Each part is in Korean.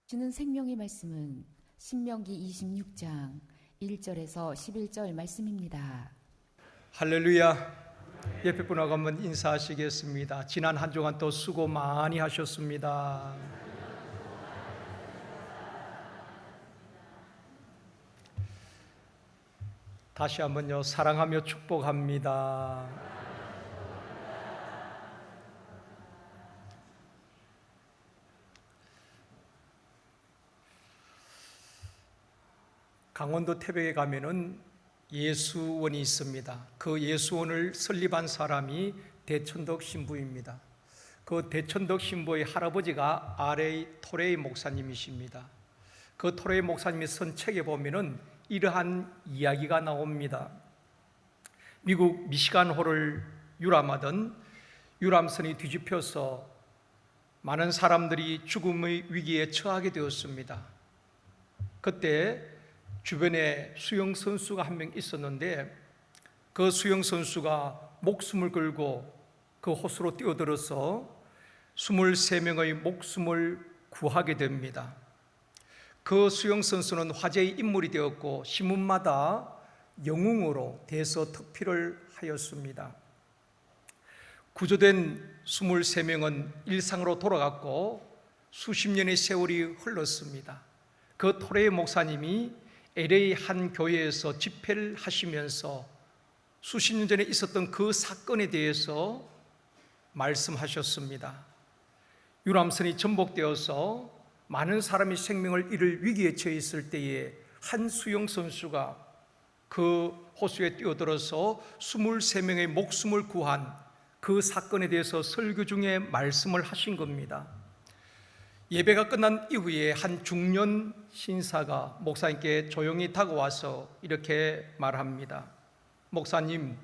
주는 생명의 말씀은 신명기 26장 1절에서 11절 말씀입니다. 할렐루야. 옆에 분하고 한번 인사하시겠습니다. 지난 한 주간 또 수고 많이 하셨습니다. 다시 한번요, 사랑하며 축복합니다. 강원도 태백에 가면은 예수원이 있습니다. 그 예수원을 설립한 사람이 대천덕 신부입니다. 그 대천덕 신부의 할아버지가 R.A. 토레이 목사님이십니다. 그 토레이 목사님이 쓴 책에 보면은 이러한 이야기가 나옵니다. 미국 미시간호를 유람하던 유람선이 뒤집혀서 많은 사람들이 죽음의 위기에 처하게 되었습니다. 그때 주변에 수영선수가 한 명 있었는데 그 수영선수가 목숨을 걸고 그 호수로 뛰어들어서 23명의 목숨을 구하게 됩니다. 그 수영선수는 화제의 인물이 되었고 신문마다 영웅으로 대서특필을 하였습니다. 구조된 23명은 일상으로 돌아갔고 수십 년의 세월이 흘렀습니다. 그 토레이 목사님이 LA 한 교회에서 집회를 하시면서 수십 년 전에 있었던 그 사건에 대해서 말씀하셨습니다. 유람선이 전복되어서 많은 사람이 생명을 잃을 위기에 처해 있을 때에 한 수영선수가 그 호수에 뛰어들어서 23명의 목숨을 구한 그 사건에 대해서 설교 중에 말씀을 하신 겁니다. 예배가 끝난 이후에 한 중년 신사가 목사님께 조용히 다가와서 이렇게 말합니다. 목사님,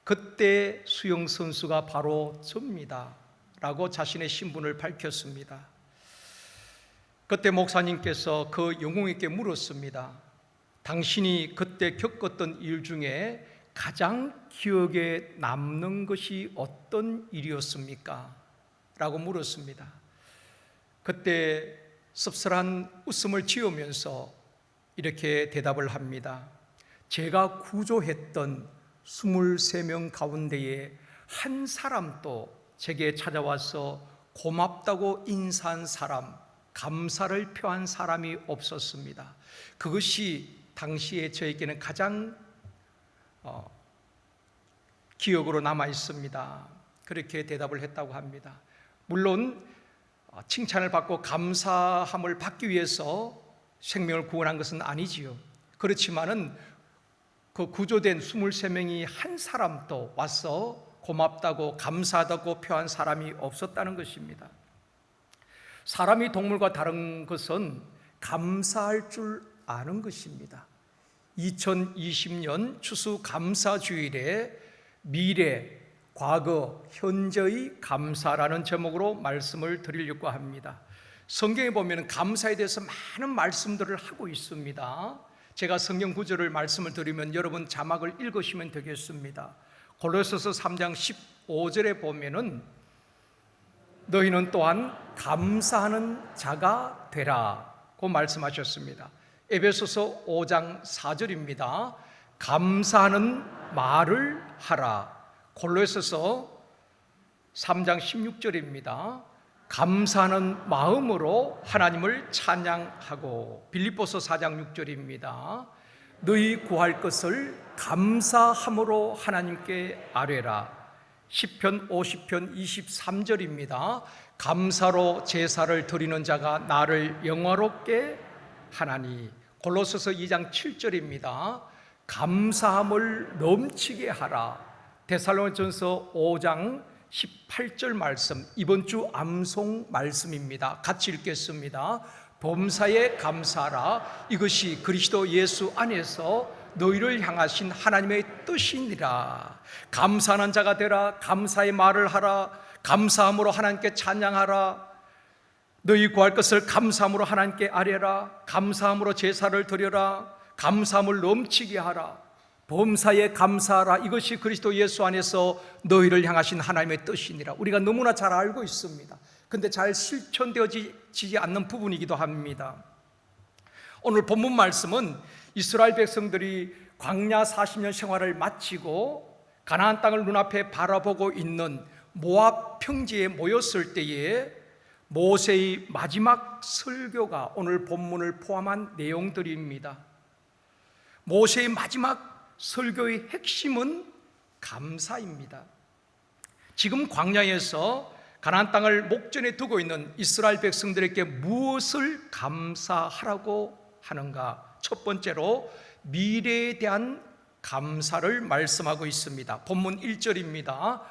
그때 수영선수가 바로 접니다 라고 자신의 신분을 밝혔습니다. 그때 목사님께서 그 영웅에게 물었습니다. 당신이 그때 겪었던 일 중에 가장 기억에 남는 것이 어떤 일이었습니까? 라고 물었습니다. 그때 씁쓸한 웃음을 지으면서 이렇게 대답을 합니다. 제가 구조했던 23명 가운데에 한 사람도 제게 찾아와서 고맙다고 인사한 사람, 감사를 표한 사람이 없었습니다. 그것이 당시에 저에게는 가장 기억으로 남아 있습니다. 그렇게 대답을 했다고 합니다. 물론 칭찬을 받고 감사함을 받기 위해서 생명을 구원한 것은 아니지요. 그렇지만은 그 구조된 23명이 한 사람도 와서 고맙다고 감사하다고 표한 사람이 없었다는 것입니다. 사람이 동물과 다른 것은 감사할 줄 아는 것입니다. 2020년 추수감사주일에 미래, 과거, 현재의 감사라는 제목으로 말씀을 드리려고 합니다. 성경에 보면 감사에 대해서 많은 말씀들을 하고 있습니다. 제가 성경 구절을 말씀을 드리면 여러분 자막을 읽으시면 되겠습니다. 골로새서 3장 15절에 보면은 너희는 또한 감사하는 자가 되라고 말씀하셨습니다. 에베소서 5장 4절입니다. 감사하는 말을 하라. 골로새서 3장 16절입니다. 감사하는 마음으로 하나님을 찬양하고. 빌립보서 4장 6절입니다. 너희 구할 것을 감사함으로 하나님께 아뢰라. 시편 50편 23절입니다. 감사로 제사를 드리는 자가 나를 영화롭게 하나니. 골로새서 2장 7절입니다. 감사함을 넘치게 하라. 데살로니가전서 5장 18절 말씀, 이번 주 암송 말씀입니다. 같이 읽겠습니다. 범사에 감사하라. 이것이 그리스도 예수 안에서 너희를 향하신 하나님의 뜻이니라. 감사하는 자가 되라. 감사의 말을 하라. 감사함으로 하나님께 찬양하라. 너희 구할 것을 감사함으로 하나님께 아뢰라. 감사함으로 제사를 드려라. 감사함을 넘치게 하라. 범사에 감사하라. 이것이 그리스도 예수 안에서 너희를 향하신 하나님의 뜻이니라. 우리가 너무나 잘 알고 있습니다. 근데 잘 실천되어지지 않는 부분이기도 합니다. 오늘 본문 말씀은 이스라엘 백성들이 광야 40년 생활을 마치고 가나안 땅을 눈앞에 바라보고 있는 모압 평지에 모였을 때에 모세의 마지막 설교가 오늘 본문을 포함한 내용들입니다. 모세의 마지막 설교의 핵심은 감사입니다. 지금 광야에서 가나안 땅을 목전에 두고 있는 이스라엘 백성들에게 무엇을 감사하라고 하는가? 첫 번째로 미래에 대한 감사를 말씀하고 있습니다. 본문 1절입니다.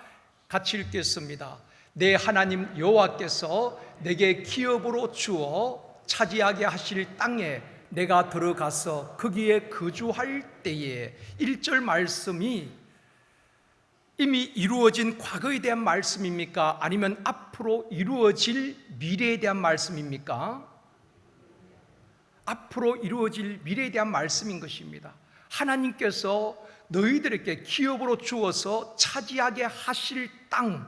같이 읽겠습니다. 내 하나님 여호와께서 내게 기업으로 주어 차지하게 하실 땅에 내가 들어가서 거기에 거주할 때에 1절 말씀이 이미 이루어진 과거에 대한 말씀입니까? 아니면 앞으로 이루어질 미래에 대한 말씀입니까? 앞으로 이루어질 미래에 대한 말씀인 것입니다. 하나님께서 너희들에게 기업으로 주어서 차지하게 하실 땅,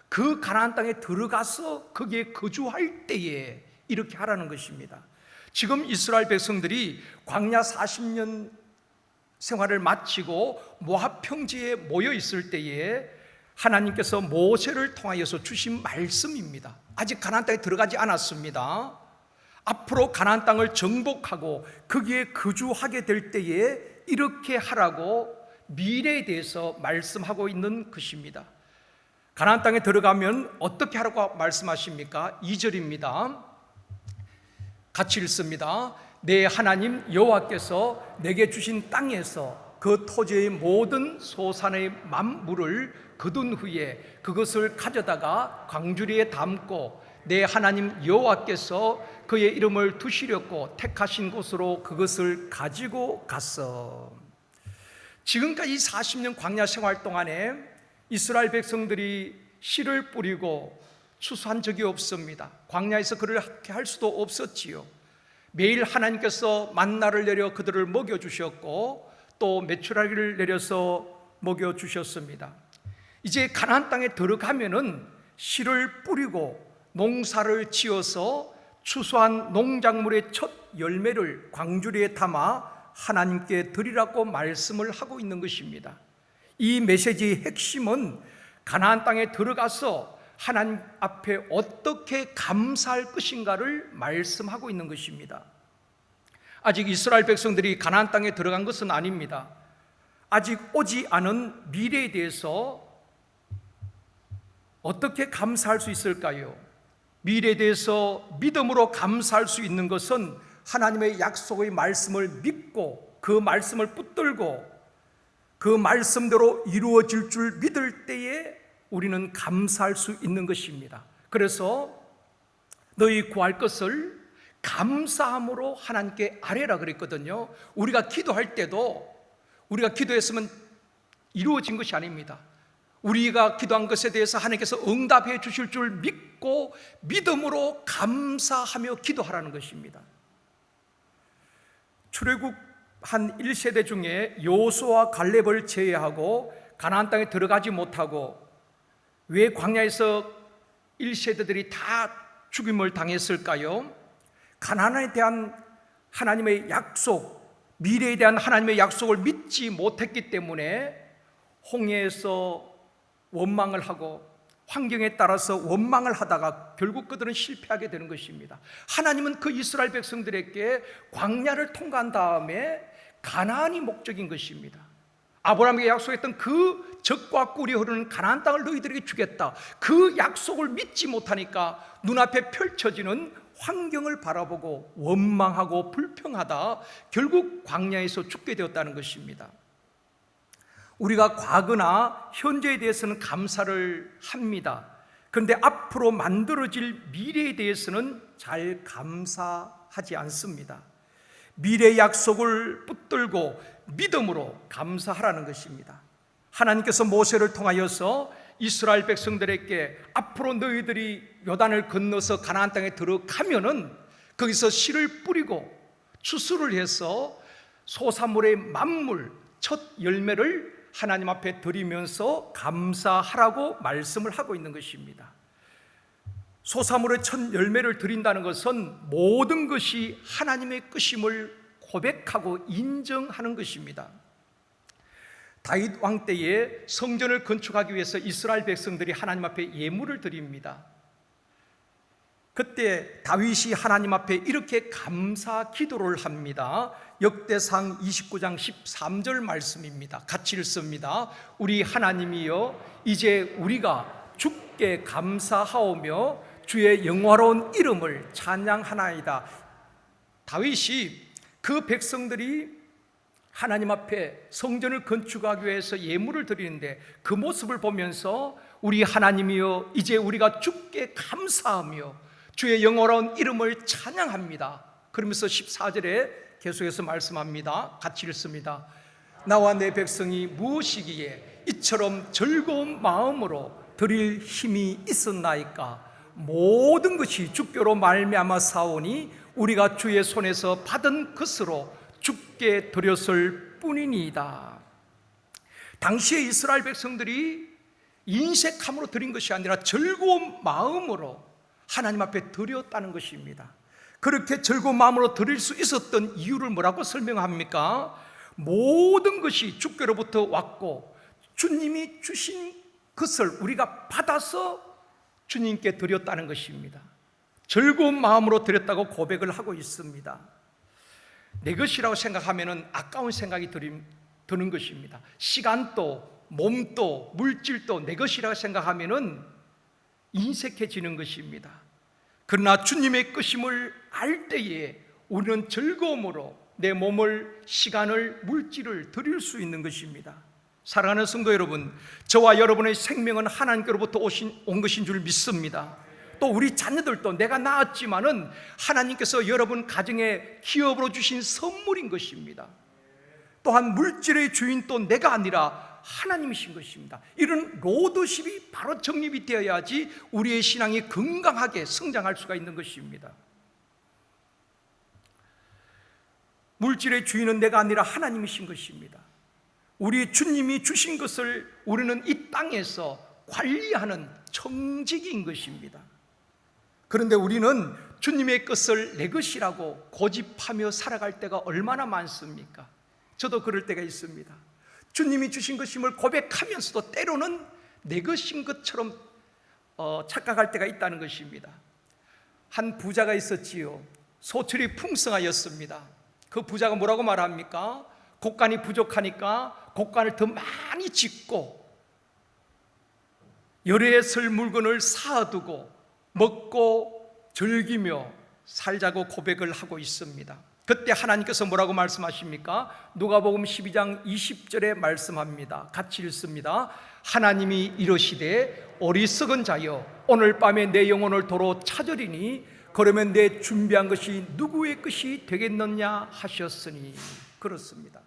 그 가나안 땅에 들어가서 거기에 거주할 때에 이렇게 하라는 것입니다. 지금 이스라엘 백성들이 광야 40년 생활을 마치고 모압 평지에 모여 있을 때에 하나님께서 모세를 통하여서 주신 말씀입니다. 아직 가나안 땅에 들어가지 않았습니다. 앞으로 가나안 땅을 정복하고 거기에 거주하게 될 때에 이렇게 하라고 미래에 대해서 말씀하고 있는 것입니다. 가나안 땅에 들어가면 어떻게 하라고 말씀하십니까? 2절입니다. 같이 읽습니다. 내 하나님 여호와께서 내게 주신 땅에서 그 토지의 모든 소산의 만물을 거둔 후에 그것을 가져다가 광주리에 담고 내 하나님 여호와께서 그의 이름을 두시렸고 택하신 곳으로 그것을 가지고 갔어. 지금까지 40년 광야 생활 동안에 이스라엘 백성들이 씨를 뿌리고 추수한 적이 없습니다. 광야에서 그렇게 할 수도 없었지요. 매일 하나님께서 만나를 내려 그들을 먹여주셨고 또 메추라기를 내려서 먹여주셨습니다. 이제 가나안 땅에 들어가면은 씨를 뿌리고 농사를 지어서 추수한 농작물의 첫 열매를 광주리에 담아 하나님께 드리라고 말씀을 하고 있는 것입니다. 이 메시지의 핵심은 가나안 땅에 들어가서 하나님 앞에 어떻게 감사할 것인가를 말씀하고 있는 것입니다. 아직 이스라엘 백성들이 가나안 땅에 들어간 것은 아닙니다. 아직 오지 않은 미래에 대해서 어떻게 감사할 수 있을까요? 미래에 대해서 믿음으로 감사할 수 있는 것은 하나님의 약속의 말씀을 믿고 그 말씀을 붙들고 그 말씀대로 이루어질 줄 믿을 때에 우리는 감사할 수 있는 것입니다. 그래서 너희 구할 것을 감사함으로 하나님께 아뢰라 그랬거든요. 우리가 기도할 때도 우리가 기도했으면 이루어진 것이 아닙니다. 우리가 기도한 것에 대해서 하나님께서 응답해 주실 줄 믿고 믿음으로 감사하며 기도하라는 것입니다. 출애굽 한 1세대 중에 여호수아와 갈렙을 제외하고 가나안 땅에 들어가지 못하고 왜 광야에서 1세대들이 다 죽임을 당했을까요? 가나안에 대한 하나님의 약속, 미래에 대한 하나님의 약속을 믿지 못했기 때문에 홍해에서 원망을 하고 환경에 따라서 원망을 하다가 결국 그들은 실패하게 되는 것입니다. 하나님은 그 이스라엘 백성들에게 광야를 통과한 다음에 가나안이 목적인 것입니다. 아브라함에게 약속했던 그 젖과 꿀이 흐르는 가나안 땅을 너희들에게 주겠다. 그 약속을 믿지 못하니까 눈앞에 펼쳐지는 환경을 바라보고 원망하고 불평하다 결국 광야에서 죽게 되었다는 것입니다. 우리가 과거나 현재에 대해서는 감사를 합니다. 그런데 앞으로 만들어질 미래에 대해서는 잘 감사하지 않습니다. 미래의 약속을 붙들고 믿음으로 감사하라는 것입니다. 하나님께서 모세를 통하여서 이스라엘 백성들에게 앞으로 너희들이 요단을 건너서 가나안 땅에 들어가면은 거기서 씨를 뿌리고 추수를 해서 소산물의 만물 첫 열매를 하나님 앞에 드리면서 감사하라고 말씀을 하고 있는 것입니다. 소사물의 첫 열매를 드린다는 것은 모든 것이 하나님의 것임을 고백하고 인정하는 것입니다. 다윗 왕 때에 성전을 건축하기 위해서 이스라엘 백성들이 하나님 앞에 예물을 드립니다. 그때 다윗이 하나님 앞에 이렇게 감사 기도를 합니다. 역대상 29장 13절 말씀입니다. 같이 읽습니다. 우리 하나님이여, 이제 우리가 주께 감사하오며 주의 영화로운 이름을 찬양하나이다. 다윗이 그 백성들이 하나님 앞에 성전을 건축하기 위해서 예물을 드리는데 그 모습을 보면서 우리 하나님이여, 이제 우리가 주께 감사하며 주의 영원한 이름을 찬양합니다. 그러면서 14절에 계속해서 말씀합니다. 같이 읽습니다. 나와 내 백성이 무엇이기에 이처럼 즐거운 마음으로 드릴 힘이 있었나이까. 모든 것이 주께로 말미암아 사오니 우리가 주의 손에서 받은 것으로 주께 드렸을 뿐이니이다. 당시에 이스라엘 백성들이 인색함으로 드린 것이 아니라 즐거운 마음으로 하나님 앞에 드렸다는 것입니다. 그렇게 즐거운 마음으로 드릴 수 있었던 이유를 뭐라고 설명합니까? 모든 것이 주께로부터 왔고 주님이 주신 것을 우리가 받아서 주님께 드렸다는 것입니다. 즐거운 마음으로 드렸다고 고백을 하고 있습니다. 내 것이라고 생각하면 아까운 생각이 드는 것입니다. 시간도 몸도 물질도 내 것이라고 생각하면 인색해지는 것입니다. 그러나 주님의 것임을 알 때에 우리는 즐거움으로 내 몸을, 시간을, 물질을 드릴 수 있는 것입니다. 사랑하는 성도 여러분, 저와 여러분의 생명은 하나님께로부터 온 것인 줄 믿습니다. 또 우리 자녀들도 내가 낳았지만은 하나님께서 여러분 가정에 기업으로 주신 선물인 것입니다. 또한 물질의 주인 또 내가 아니라 하나님이신 것입니다. 이런 로드십이 바로 정립이 되어야지 우리의 신앙이 건강하게 성장할 수가 있는 것입니다. 물질의 주인은 내가 아니라 하나님이신 것입니다. 우리 주님이 주신 것을 우리는 이 땅에서 관리하는 청지기인 것입니다. 그런데 우리는 주님의 것을 내 것이라고 고집하며 살아갈 때가 얼마나 많습니까? 저도 그럴 때가 있습니다. 주님이 주신 것임을 고백하면서도 때로는 내 것인 것처럼 착각할 때가 있다는 것입니다. 한 부자가 있었지요. 소출이 풍성하였습니다. 그 부자가 뭐라고 말합니까? 곡간이 부족하니까 곡간을 더 많이 짓고 여러 설 물건을 쌓아두고 먹고 즐기며 살자고 고백을 하고 있습니다. 그때 하나님께서 뭐라고 말씀하십니까? 누가복음 12장 20절에 말씀합니다. 같이 읽습니다. 하나님이 이르시되 어리석은 자여, 오늘 밤에 내 영혼을 도로 찾으리니 그러면 내 준비한 것이 누구의 것이 되겠느냐 하셨으니. 그렇습니다.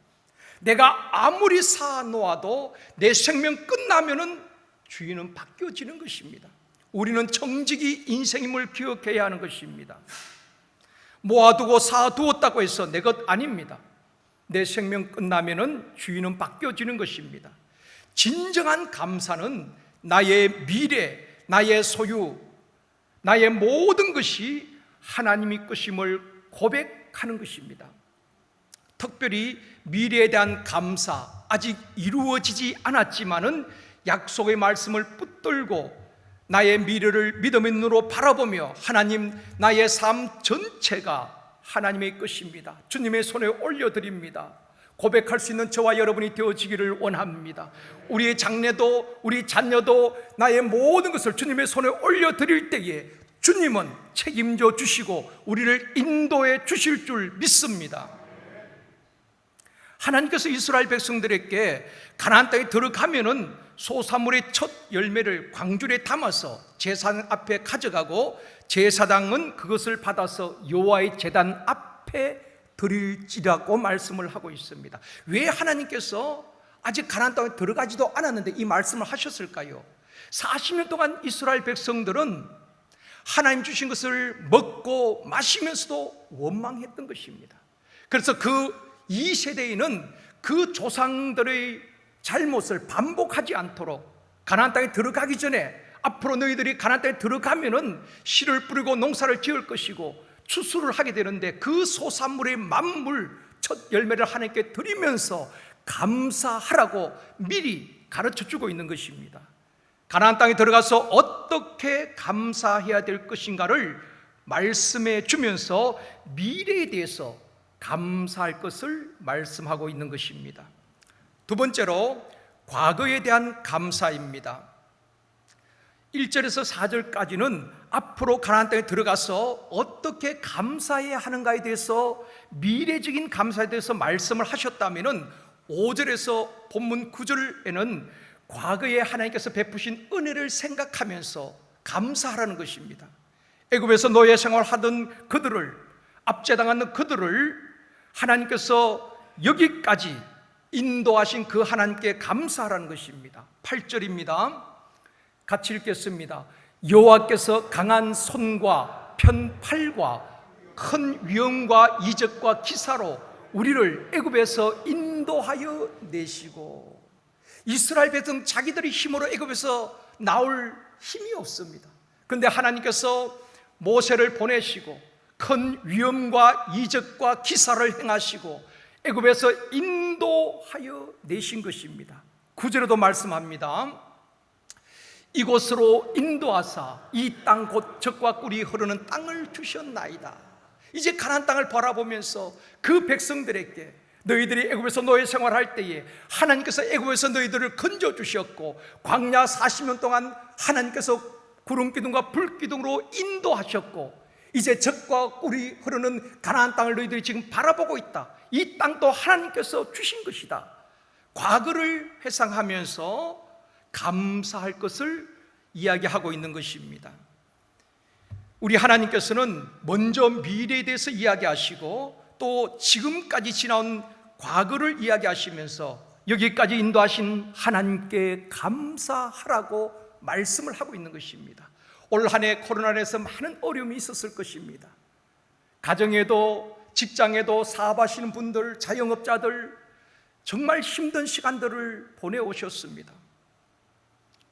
내가 아무리 쌓아놓아도 내 생명 끝나면은 주인은 바뀌어지는 것입니다. 우리는 정직이 인생임을 기억해야 하는 것입니다. 모아두고 쌓아두었다고 해서 내 것 아닙니다. 내 생명 끝나면은 주인은 바뀌어지는 것입니다. 진정한 감사는 나의 미래, 나의 소유, 나의 모든 것이 하나님의 것임을 고백하는 것입니다. 특별히 미래에 대한 감사, 아직 이루어지지 않았지만은 약속의 말씀을 붙들고 나의 미래를 믿음의 눈으로 바라보며 하나님, 나의 삶 전체가 하나님의 것입니다. 주님의 손에 올려드립니다. 고백할 수 있는 저와 여러분이 되어지기를 원합니다. 우리의 장래도 우리 자녀도 나의 모든 것을 주님의 손에 올려드릴 때에 주님은 책임져 주시고 우리를 인도해 주실 줄 믿습니다. 하나님께서 이스라엘 백성들에게 가나안 땅에 들어가면은 소사물의 첫 열매를 광줄에 담아서 제사장 앞에 가져가고 제사장은 그것을 받아서 여호와의 제단 앞에 드릴지라고 말씀을 하고 있습니다. 왜 하나님께서 아직 가나안 땅에 들어가지도 않았는데 이 말씀을 하셨을까요? 40년 동안 이스라엘 백성들은 하나님 주신 것을 먹고 마시면서도 원망했던 것입니다. 그래서 그 이 세대에는 그 조상들의 잘못을 반복하지 않도록 가나안 땅에 들어가기 전에 앞으로 너희들이 가나안 땅에 들어가면은 씨를 뿌리고 농사를 지을 것이고 추수를 하게 되는데 그 소산물의 만물 첫 열매를 하나님께 드리면서 감사하라고 미리 가르쳐주고 있는 것입니다. 가나안 땅에 들어가서 어떻게 감사해야 될 것인가를 말씀해 주면서 미래에 대해서 감사할 것을 말씀하고 있는 것입니다. 두 번째로 과거에 대한 감사입니다. 1절에서 4절까지는 앞으로 가나안 땅에 들어가서 어떻게 감사해야 하는가에 대해서 미래적인 감사에 대해서 말씀을 하셨다면 5절에서 본문 9절에는 과거에 하나님께서 베푸신 은혜를 생각하면서 감사하라는 것입니다. 애굽에서 노예 생활하던 그들을, 압제당하는 그들을 하나님께서 여기까지 인도하신 그 하나님께 감사하라는 것입니다. 8절입니다. 같이 읽겠습니다. 여호와께서 강한 손과 편팔과 큰 위엄과 이적과 기사로 우리를 애굽에서 인도하여 내시고, 이스라엘 백성 자기들의 힘으로 애굽에서 나올 힘이 없습니다. 그런데 하나님께서 모세를 보내시고 큰 위엄과 이적과 기사를 행하시고 애굽에서 인도하여 내신 것입니다. 9절에도 말씀합니다. 이곳으로 인도하사 이 땅 곧 젖과 꿀이 흐르는 땅을 주셨나이다. 이제 가나안 땅을 바라보면서 그 백성들에게 너희들이 애굽에서 노예 생활할 때에 하나님께서 애굽에서 너희들을 건져 주셨고 광야 40년 동안 하나님께서 구름 기둥과 불 기둥으로 인도하셨고 이제 젖과 꿀이 흐르는 가나안 땅을 너희들이 지금 바라보고 있다. 이 땅도 하나님께서 주신 것이다. 과거를 회상하면서 감사할 것을 이야기하고 있는 것입니다. 우리 하나님께서는 먼저 미래에 대해서 이야기하시고 또 지금까지 지나온 과거를 이야기하시면서 여기까지 인도하신 하나님께 감사하라고 말씀을 하고 있는 것입니다. 올 한 해 코로나로 해서 많은 어려움이 있었을 것입니다. 가정에도 직장에도 사업하시는 분들, 자영업자들 정말 힘든 시간들을 보내오셨습니다.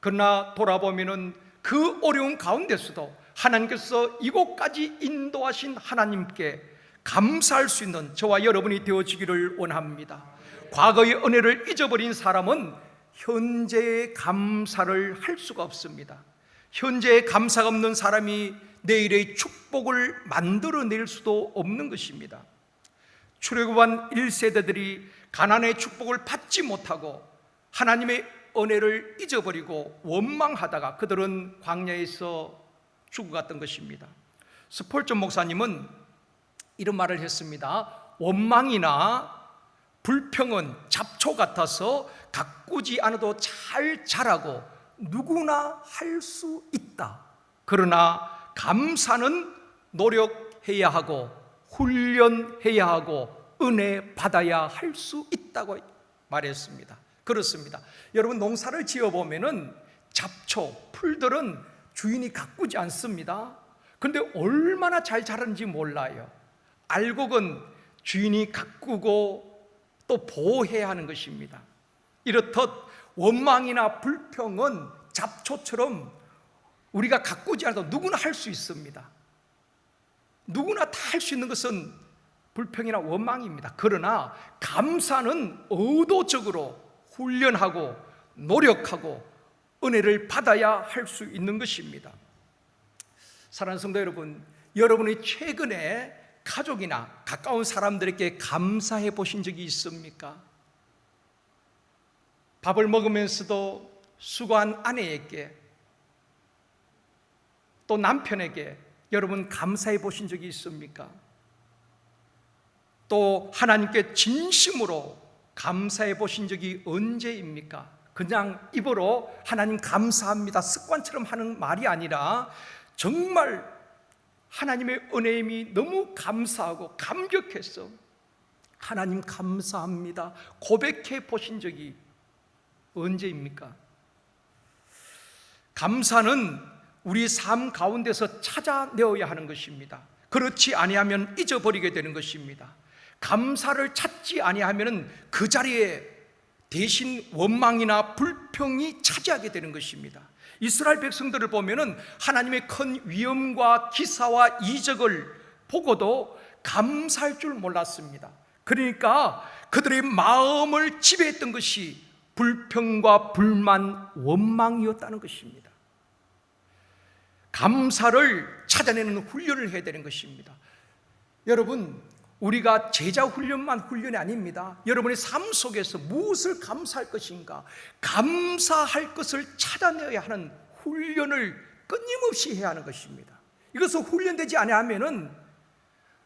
그러나 돌아보면은 그 어려운 가운데서도 하나님께서 이곳까지 인도하신 하나님께 감사할 수 있는 저와 여러분이 되어지기를 원합니다. 과거의 은혜를 잊어버린 사람은 현재의 감사를 할 수가 없습니다. 현재의 감사가 없는 사람이 내일의 축복을 만들어낼 수도 없는 것입니다. 출애굽한 1세대들이 가나안의 축복을 받지 못하고 하나님의 은혜를 잊어버리고 원망하다가 그들은 광야에서 죽어갔던 것입니다. 스폴전 목사님은 이런 말을 했습니다. 원망이나 불평은 잡초 같아서 가꾸지 않아도 잘 자라고 누구나 할 수 있다. 그러나 감사는 노력해야 하고 훈련해야 하고 은혜 받아야 할 수 있다고 말했습니다. 그렇습니다. 여러분 농사를 지어보면은 잡초, 풀들은 주인이 가꾸지 않습니다. 근데 얼마나 잘 자라는지 몰라요. 알곡은 주인이 가꾸고 또 보호해야 하는 것입니다. 이렇듯 원망이나 불평은 잡초처럼 우리가 가꾸지 않아도 누구나 할 수 있습니다. 누구나 다 할 수 있는 것은 불평이나 원망입니다. 그러나 감사는 의도적으로 훈련하고 노력하고 은혜를 받아야 할 수 있는 것입니다. 사랑하는 성도 여러분, 여러분이 최근에 가족이나 가까운 사람들에게 감사해 보신 적이 있습니까? 밥을 먹으면서도 수고한 아내에게 또 남편에게 여러분 감사해 보신 적이 있습니까? 또 하나님께 진심으로 감사해 보신 적이 언제입니까? 그냥 입으로 하나님 감사합니다 습관처럼 하는 말이 아니라 정말 하나님의 은혜임이 너무 감사하고 감격해서 하나님 감사합니다 고백해 보신 적이 언제입니까? 감사는 우리 삶 가운데서 찾아내어야 하는 것입니다. 그렇지 아니하면 잊어버리게 되는 것입니다. 감사를 찾지 아니하면 그 자리에 대신 원망이나 불평이 차지하게 되는 것입니다. 이스라엘 백성들을 보면은 하나님의 큰 위엄과 기사와 이적을 보고도 감사할 줄 몰랐습니다. 그러니까 그들의 마음을 지배했던 것이 불평과 불만, 원망이었다는 것입니다. 감사를 찾아내는 훈련을 해야 되는 것입니다. 여러분, 우리가 제자 훈련만 훈련이 아닙니다. 여러분의 삶 속에서 무엇을 감사할 것인가, 감사할 것을 찾아내야 하는 훈련을 끊임없이 해야 하는 것입니다. 이것을 훈련되지 아니하면은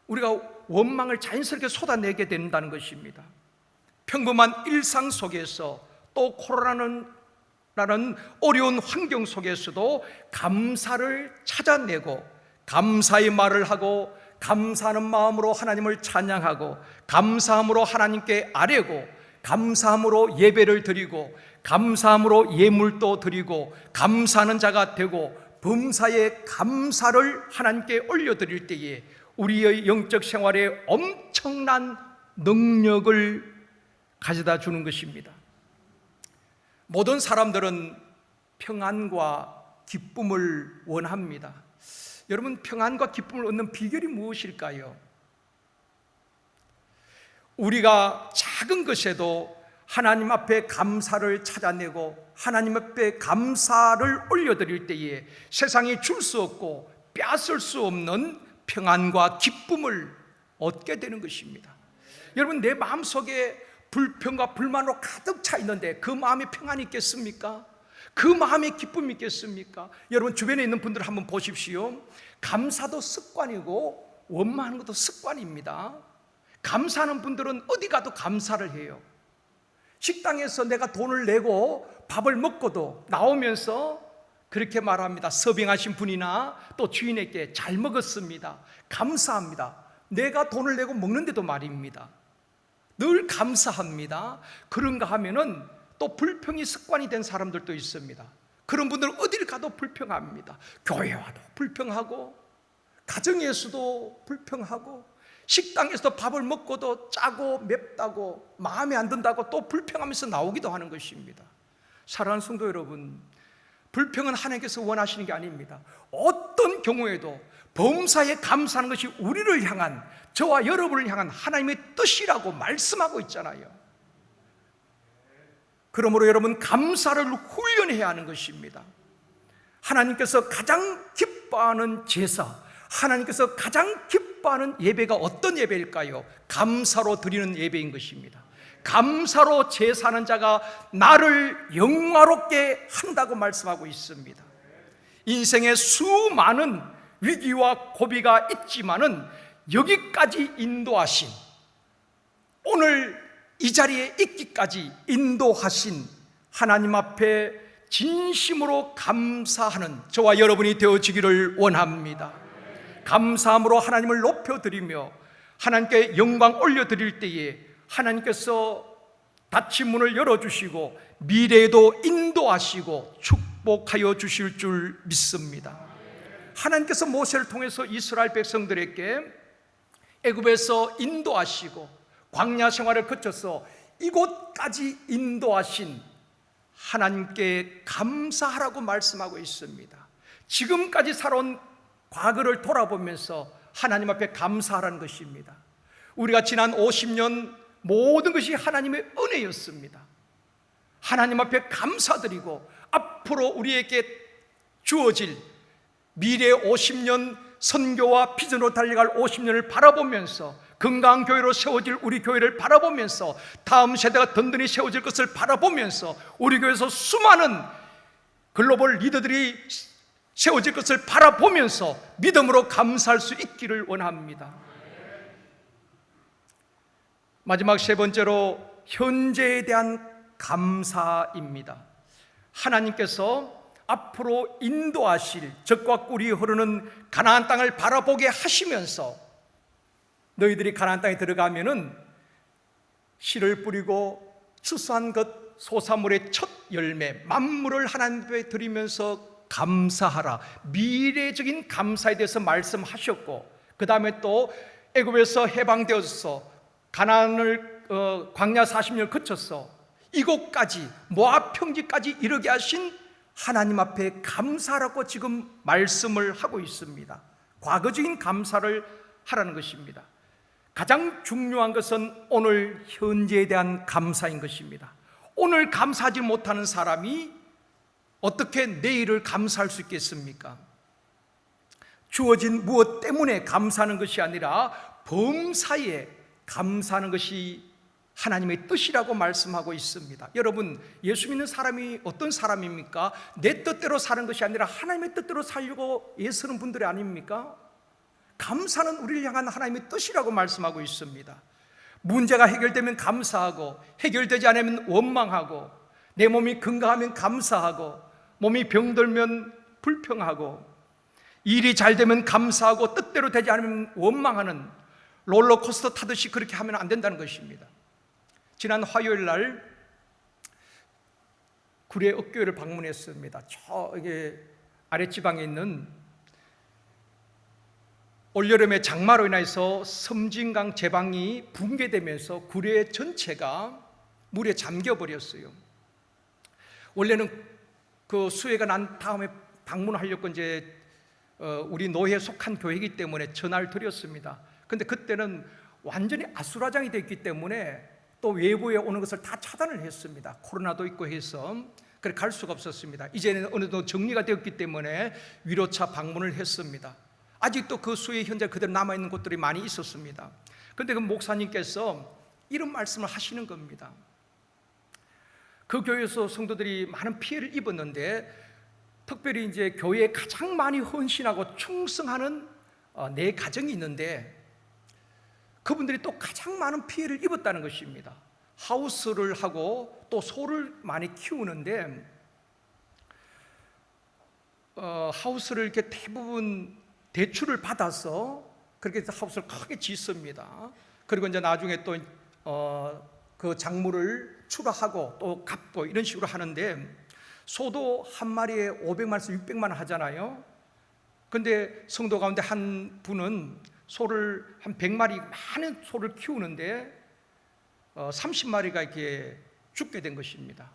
우리가 원망을 자연스럽게 쏟아내게 된다는 것입니다. 평범한 일상 속에서 또 코로나라는 어려운 환경 속에서도 감사를 찾아내고 감사의 말을 하고 감사하는 마음으로 하나님을 찬양하고 감사함으로 하나님께 아뢰고 감사함으로 예배를 드리고 감사함으로 예물도 드리고 감사하는 자가 되고 범사에 감사를 하나님께 올려드릴 때에 우리의 영적 생활에 엄청난 능력을 가져다 주는 것입니다. 모든 사람들은 평안과 기쁨을 원합니다. 여러분, 평안과 기쁨을 얻는 비결이 무엇일까요? 우리가 작은 것에도 하나님 앞에 감사를 찾아내고 하나님 앞에 감사를 올려드릴 때에 세상이 줄 수 없고 빼앗을 수 없는 평안과 기쁨을 얻게 되는 것입니다. 여러분, 내 마음속에 불평과 불만으로 가득 차 있는데 그 마음에 평안이 있겠습니까? 그 마음에 기쁨이 있겠습니까? 여러분, 주변에 있는 분들 한번 보십시오. 감사도 습관이고 원망하는 것도 습관입니다. 감사하는 분들은 어디 가도 감사를 해요. 식당에서 내가 돈을 내고 밥을 먹고도 나오면서 그렇게 말합니다. 서빙하신 분이나 또 주인에게 잘 먹었습니다, 감사합니다. 내가 돈을 내고 먹는데도 말입니다. 늘 감사합니다. 그런가 하면은 또 불평이 습관이 된 사람들도 있습니다. 그런 분들은 어디를 가도 불평합니다. 교회 와도 불평하고 가정에서도 불평하고 식당에서도 밥을 먹고도 짜고 맵다고 마음에 안 든다고 또 불평하면서 나오기도 하는 것입니다. 사랑하는 성도 여러분, 불평은 하나님께서 원하시는 게 아닙니다. 어떤 경우에도 범사에 감사하는 것이 우리를 향한, 저와 여러분을 향한 하나님의 뜻이라고 말씀하고 있잖아요. 그러므로 여러분, 감사를 훈련해야 하는 것입니다. 하나님께서 가장 기뻐하는 제사, 하나님께서 가장 기뻐하는 예배가 어떤 예배일까요? 감사로 드리는 예배인 것입니다. 감사로 제사하는 자가 나를 영화롭게 한다고 말씀하고 있습니다. 인생에 수많은 위기와 고비가 있지만은 여기까지 인도하신, 오늘 이 자리에 있기까지 인도하신 하나님 앞에 진심으로 감사하는 저와 여러분이 되어지기를 원합니다. 감사함으로 하나님을 높여드리며 하나님께 영광 올려드릴 때에 하나님께서 닫힌 문을 열어주시고 미래에도 인도하시고 축복하여 주실 줄 믿습니다. 하나님께서 모세를 통해서 이스라엘 백성들에게 애굽에서 인도하시고 광야 생활을 거쳐서 이곳까지 인도하신 하나님께 감사하라고 말씀하고 있습니다. 지금까지 살아온 과거를 돌아보면서 하나님 앞에 감사하라는 것입니다. 우리가 지난 50년 모든 것이 하나님의 은혜였습니다. 하나님 앞에 감사드리고 앞으로 우리에게 주어질 미래 50년 선교와 비전으로 달려갈 50년을 바라보면서 건강한 교회로 세워질 우리 교회를 바라보면서 다음 세대가 든든히 세워질 것을 바라보면서 우리 교회에서 수많은 글로벌 리더들이 세워질 것을 바라보면서 믿음으로 감사할 수 있기를 원합니다. 마지막 세 번째로 현재에 대한 감사입니다. 하나님께서 앞으로 인도하실 젖과 꿀이 흐르는 가나안 땅을 바라보게 하시면서 너희들이 가나안 땅에 들어가면은 씨를 뿌리고 추수한 것 소사물의 첫 열매 만물을 하나님 앞에 드리면서 감사하라, 미래적인 감사에 대해서 말씀하셨고, 그 다음에 또 애굽에서 해방되어서 가나안을 광야 40년을 거쳐서 이곳까지 모압 평지까지 이르게 하신 하나님 앞에 감사라고 지금 말씀을 하고 있습니다. 과거적인 감사를 하라는 것입니다. 가장 중요한 것은 오늘 현재에 대한 감사인 것입니다. 오늘 감사하지 못하는 사람이 어떻게 내일을 감사할 수 있겠습니까? 주어진 무엇 때문에 감사하는 것이 아니라 범사에 감사하는 것이 하나님의 뜻이라고 말씀하고 있습니다. 여러분, 예수 믿는 사람이 어떤 사람입니까? 내 뜻대로 사는 것이 아니라 하나님의 뜻대로 살려고 애쓰는 분들이 아닙니까? 감사는 우리를 향한 하나님의 뜻이라고 말씀하고 있습니다. 문제가 해결되면 감사하고, 해결되지 않으면 원망하고, 내 몸이 건강하면 감사하고, 몸이 병들면 불평하고, 일이 잘 되면 감사하고, 뜻대로 되지 않으면 원망하는 롤러코스터 타듯이 그렇게 하면 안 된다는 것입니다. 지난 화요일 날 구례 읍교회를 방문했습니다. 저기 아랫지방에 있는 올여름에 장마로 인해서 섬진강 제방이 붕괴되면서 구례 전체가 물에 잠겨버렸어요. 원래는 그 수해가 난 다음에 방문하려고 이제 우리 노회에 속한 교회이기 때문에 전화를 드렸습니다. 근데 그때는 완전히 아수라장이 됐기 때문에 또 외부에 오는 것을 다 차단을 했습니다. 코로나도 있고 해서 그래 갈 수가 없었습니다. 이제는 어느 정도 정리가 되었기 때문에 위로차 방문을 했습니다. 아직도 그 수해 현장 그대로 남아있는 곳들이 많이 있었습니다. 그런데 그 목사님께서 이런 말씀을 하시는 겁니다. 그 교회에서 성도들이 많은 피해를 입었는데 특별히 이제 교회에 가장 많이 헌신하고 충성하는 네 가정이 있는데 그분들이 또 가장 많은 피해를 입었다는 것입니다. 하우스를 하고 또 소를 많이 키우는데 하우스를 이렇게 대부분 대출을 받아서 그렇게 하우스를 크게 짓습니다. 그리고 이제 나중에 또 그 작물을 출하하고 또 갚고 이런 식으로 하는데 소도 한 마리에 500만 원에서 600만 원 하잖아요. 근데 성도 가운데 한 분은 소를 한 100마리 많은 소를 키우는데 30마리가 이렇게 죽게 된 것입니다.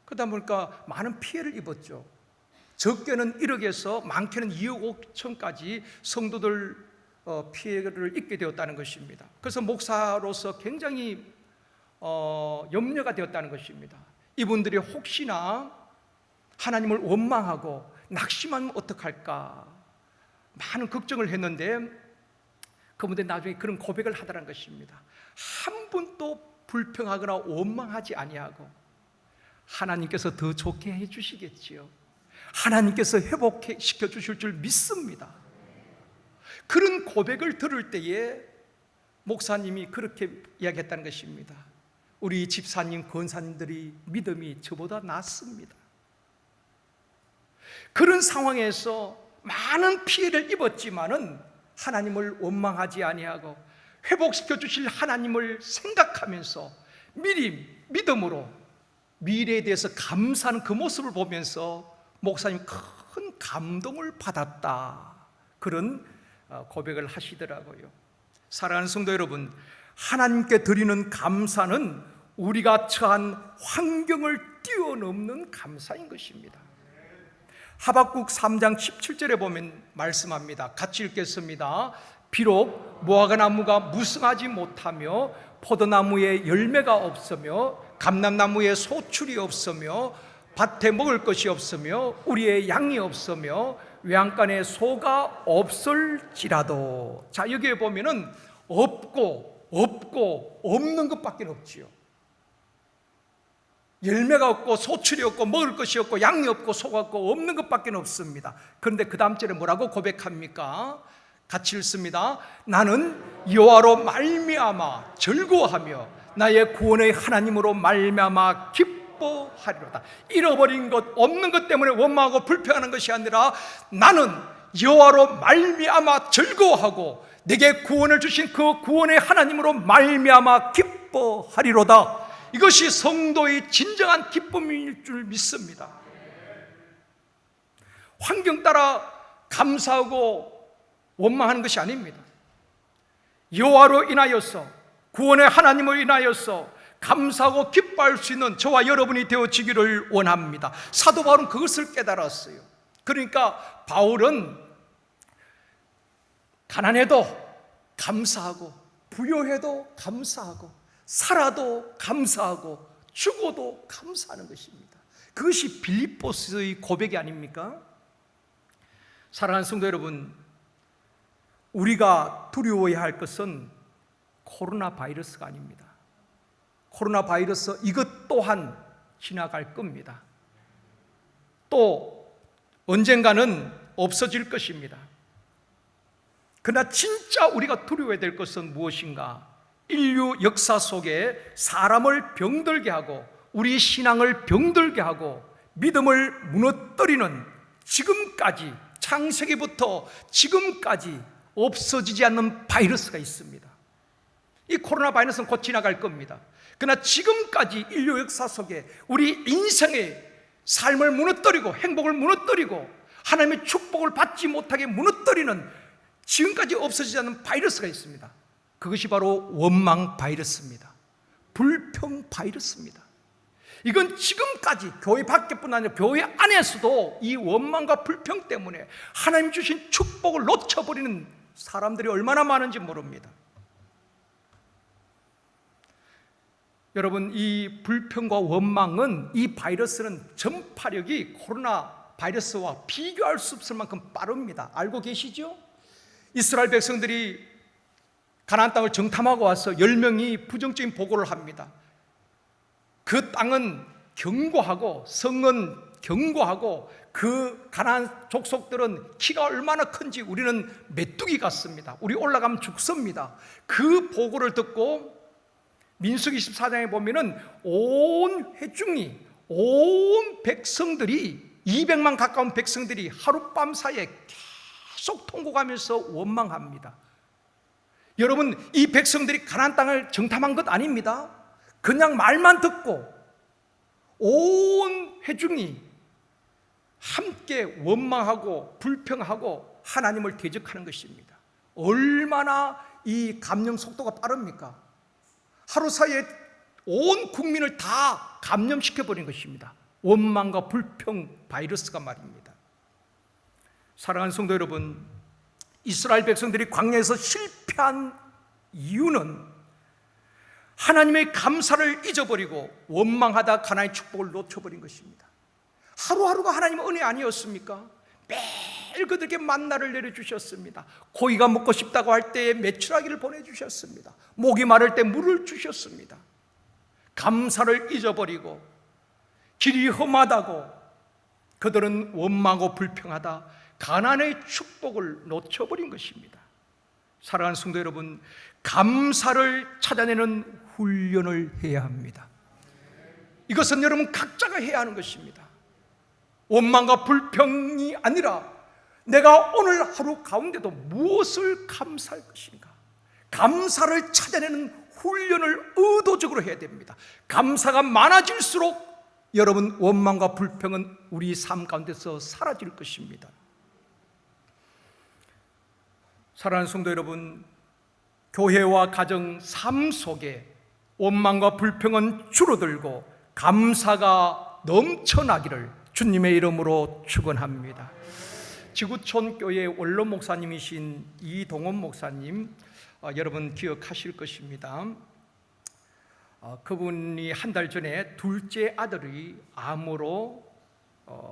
그러다 보니까 많은 피해를 입었죠. 적게는 1억에서 많게는 2억 5천까지 성도들 피해를 입게 되었다는 것입니다. 그래서 목사로서 굉장히 염려가 되었다는 것입니다. 이분들이 혹시나 하나님을 원망하고 낙심하면 어떡할까 많은 걱정을 했는데 그분들 나중에 그런 고백을 하더라는 것입니다. 한 분도 불평하거나 원망하지 아니하고 하나님께서 더 좋게 해주시겠지요. 하나님께서 회복시켜 주실 줄 믿습니다. 그런 고백을 들을 때에 목사님이 그렇게 이야기했다는 것입니다. 우리 집사님, 권사님들이 믿음이 저보다 낫습니다. 그런 상황에서 많은 피해를 입었지만은 하나님을 원망하지 아니하고 회복시켜 주실 하나님을 생각하면서 미리 믿음으로 미래에 대해서 감사하는 그 모습을 보면서 목사님 큰 감동을 받았다. 그런 고백을 하시더라고요. 사랑하는 성도 여러분, 하나님께 드리는 감사는 우리가 처한 환경을 뛰어넘는 감사인 것입니다. 하박국 3장 17절에 보면 말씀합니다. 같이 읽겠습니다. 비록 무화과나무가 무성하지 못하며 포도나무에 열매가 없으며 감람나무에 소출이 없으며 밭에 먹을 것이 없으며 우리의 양이 없으며 외양간에 소가 없을지라도. 자, 여기에 보면은 없고 없는 것밖에 없지요. 열매가 없고 소출이 없고 먹을 것이 없고 양이 없고 소가 없고 없는 것밖에 없습니다. 그런데 그 다음 절에 뭐라고 고백합니까? 같이 읽습니다. 나는 여호와로 말미암아 즐거워하며 나의 구원의 하나님으로 말미암아 기뻐하리로다. 잃어버린 것, 없는 것 때문에 원망하고 불평하는 것이 아니라 나는 여호와로 말미암아 즐거워하고 내게 구원을 주신 그 구원의 하나님으로 말미암아 기뻐하리로다. 이것이 성도의 진정한 기쁨일 줄 믿습니다. 환경 따라 감사하고 원망하는 것이 아닙니다. 여호와로 인하여서, 구원의 하나님으로 인하여서, 감사하고 기뻐할 수 있는 저와 여러분이 되어지기를 원합니다. 사도 바울은 그것을 깨달았어요. 그러니까 바울은 가난해도 감사하고, 부여해도 감사하고, 살아도 감사하고, 죽어도 감사하는 것입니다. 그것이 빌립보스의 고백이 아닙니까? 사랑하는 성도 여러분, 우리가 두려워해야 할 것은 코로나 바이러스가 아닙니다. 코로나 바이러스 이것 또한 지나갈 겁니다. 또 언젠가는 없어질 것입니다. 그러나 진짜 우리가 두려워해야 될 것은 무엇인가? 인류 역사 속에 사람을 병들게 하고 우리 신앙을 병들게 하고 믿음을 무너뜨리는, 지금까지 창세기부터 지금까지 없어지지 않는 바이러스가 있습니다. 이 코로나 바이러스는 곧 지나갈 겁니다. 그러나 지금까지 인류 역사 속에 우리 인생의 삶을 무너뜨리고 행복을 무너뜨리고 하나님의 축복을 받지 못하게 무너뜨리는, 지금까지 없어지지 않는 바이러스가 있습니다. 그것이 바로 원망 바이러스입니다. 불평 바이러스입니다. 이건 지금까지 교회 밖에뿐 아니라 교회 안에서도 이 원망과 불평 때문에 하나님 주신 축복을 놓쳐버리는 사람들이 얼마나 많은지 모릅니다. 여러분, 이 불평과 원망은, 이 바이러스는 전파력이 코로나 바이러스와 비교할 수 없을 만큼 빠릅니다. 알고 계시죠? 이스라엘 백성들이 가나안 땅을 정탐하고 와서 10명이 부정적인 보고를 합니다. 그 땅은 견고하고 성은 견고하고 그 가나안 족속들은 키가 얼마나 큰지 우리는 메뚜기 같습니다. 우리 올라가면 죽습니다. 그 보고를 듣고 민수기 24장에 보면은 온 회중이, 온 백성들이, 200만 가까운 백성들이 하룻밤 사이에 계속 통곡하면서 원망합니다. 여러분, 이 백성들이 가나안 땅을 정탐한 것 아닙니다. 그냥 말만 듣고 온 회중이 함께 원망하고 불평하고 하나님을 대적하는 것입니다. 얼마나 이 감염 속도가 빠릅니까? 하루 사이에 온 국민을 다 감염시켜버린 것입니다. 원망과 불평 바이러스가 말입니다. 사랑하는 성도 여러분, 이스라엘 백성들이 광야에서 실패한 이유는 하나님의 감사를 잊어버리고 원망하다 가나안의 축복을 놓쳐버린 것입니다. 하루하루가 하나님의 은혜 아니었습니까? 매일 그들에게 만나를 내려주셨습니다. 고기가 먹고 싶다고 할 때에 메추라기를 보내주셨습니다. 목이 마를 때 물을 주셨습니다. 감사를 잊어버리고 길이 험하다고 그들은 원망하고 불평하다 가나안의 축복을 놓쳐버린 것입니다. 사랑하는 성도 여러분, 감사를 찾아내는 훈련을 해야 합니다. 이것은 여러분 각자가 해야 하는 것입니다. 원망과 불평이 아니라 내가 오늘 하루 가운데도 무엇을 감사할 것인가, 감사를 찾아내는 훈련을 의도적으로 해야 됩니다. 감사가 많아질수록 여러분 원망과 불평은 우리 삶 가운데서 사라질 것입니다. 사랑하는 성도 여러분, 교회와 가정 삶 속에 원망과 불평은 줄어들고 감사가 넘쳐나기를 주님의 이름으로 축원합니다. 지구촌 교회 원로 목사님이신 이동원 목사님, 여러분 기억하실 것입니다. 그분이 한 달 전에 둘째 아들이 암으로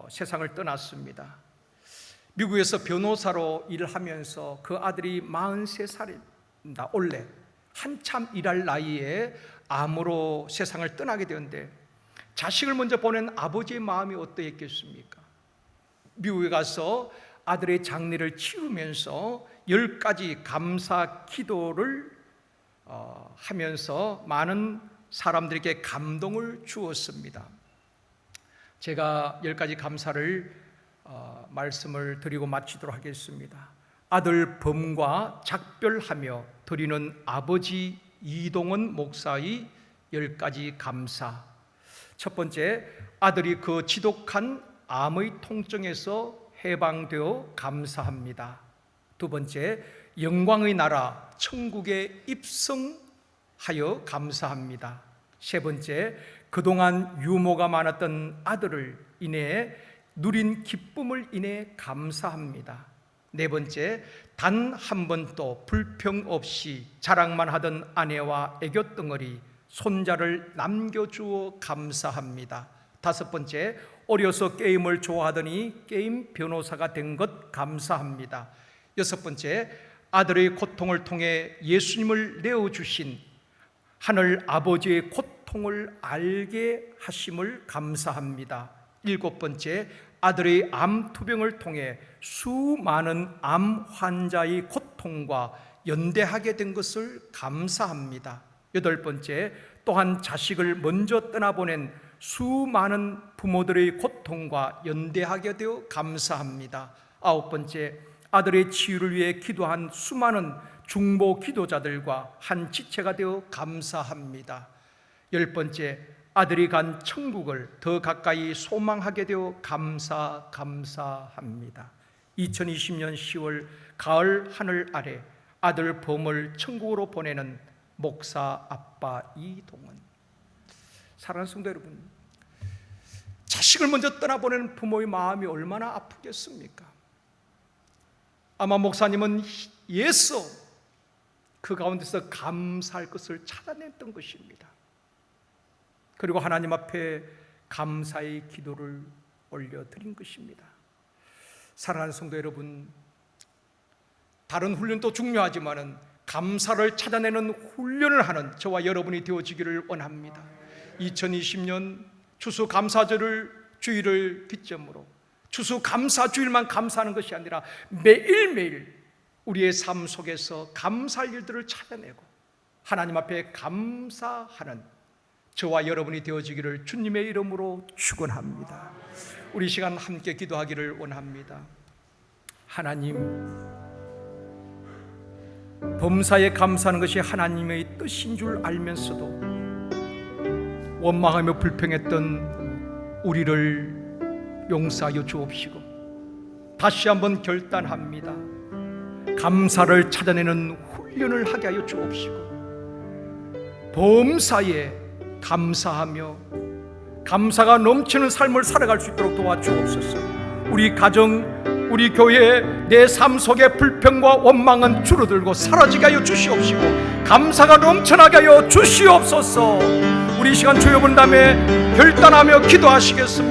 세상을 떠났습니다. 미국에서 변호사로 일을 하면서 그 아들이 43살입니다. 원래 한참 일할 나이에 암으로 세상을 떠나게 되었는데 자식을 먼저 보낸 아버지의 마음이 어떠했겠습니까? 미국에 가서 아들의 장례를 치르면서 10가지 감사 기도를 하면서 많은 사람들에게 감동을 주었습니다. 제가 10가지 감사를 말씀을 드리고 마치도록 하겠습니다. 아들 범과 작별하며 드리는 아버지 이동원 목사의 10가지 감사. 첫 번째, 아들이 그 지독한 암의 통증에서 해방되어 감사합니다. 두 번째, 영광의 나라 천국에 입성하여 감사합니다. 세 번째, 그동안 유모가 많았던 아들을 인해 누린 기쁨을 인해 감사합니다. 네 번째, 단 한 번도 불평 없이 자랑만 하던 아내와 애교덩어리 손자를 남겨주어 감사합니다. 다섯 번째, 어려서 게임을 좋아하더니 게임 변호사가 된 것 감사합니다. 여섯 번째, 아들의 고통을 통해 예수님을 내어주신 하늘 아버지의 고통을 알게 하심을 감사합니다. 일곱 번째, 아들의 암 투병을 통해 수많은 암 환자의 고통과 연대하게 된 것을 감사합니다. 여덟 번째, 또한 자식을 먼저 떠나보낸 수많은 부모들의 고통과 연대하게 되어 감사합니다. 아홉 번째, 아들의 치유를 위해 기도한 수많은 중보 기도자들과 한 지체가 되어 감사합니다. 열 번째, 아들이 간 천국을 더 가까이 소망하게 되어 감사합니다. 2020년 10월 가을 하늘 아래 아들 범을 천국으로 보내는 목사 아빠 이동은. 사랑하는 성도 여러분, 자식을 먼저 떠나보내는 부모의 마음이 얼마나 아프겠습니까? 아마 목사님은 예서 그 가운데서 감사할 것을 찾아냈던 것입니다. 그리고 하나님 앞에 감사의 기도를 올려드린 것입니다. 사랑하는 성도 여러분, 다른 훈련도 중요하지만 감사를 찾아내는 훈련을 하는 저와 여러분이 되어지기를 원합니다. 2020년 추수감사절을 주일을 기점으로 추수감사주일만 감사하는 것이 아니라 매일매일 우리의 삶 속에서 감사할 일들을 찾아내고 하나님 앞에 감사하는 저와 여러분이 되어지기를 주님의 이름으로 축원합니다. 우리 시간 함께 기도하기를 원합니다. 하나님, 범사에 감사하는 것이 하나님의 뜻인 줄 알면서도 원망하며 불평했던 우리를 용서하여 주옵시고 다시 한번 결단합니다. 감사를 찾아내는 훈련을 하게 하여 주옵시고 범사에 감사하며 감사가 넘치는 삶을 살아갈 수 있도록 도와주옵소서. 우리 가정, 우리 교회, 내 삶 속에 불평과 원망은 줄어들고 사라지게 하여 주시옵시고 감사가 넘쳐나게 하여 주시옵소서. 우리 시간 주여 본 다음에 결단하며 기도하시겠습니다.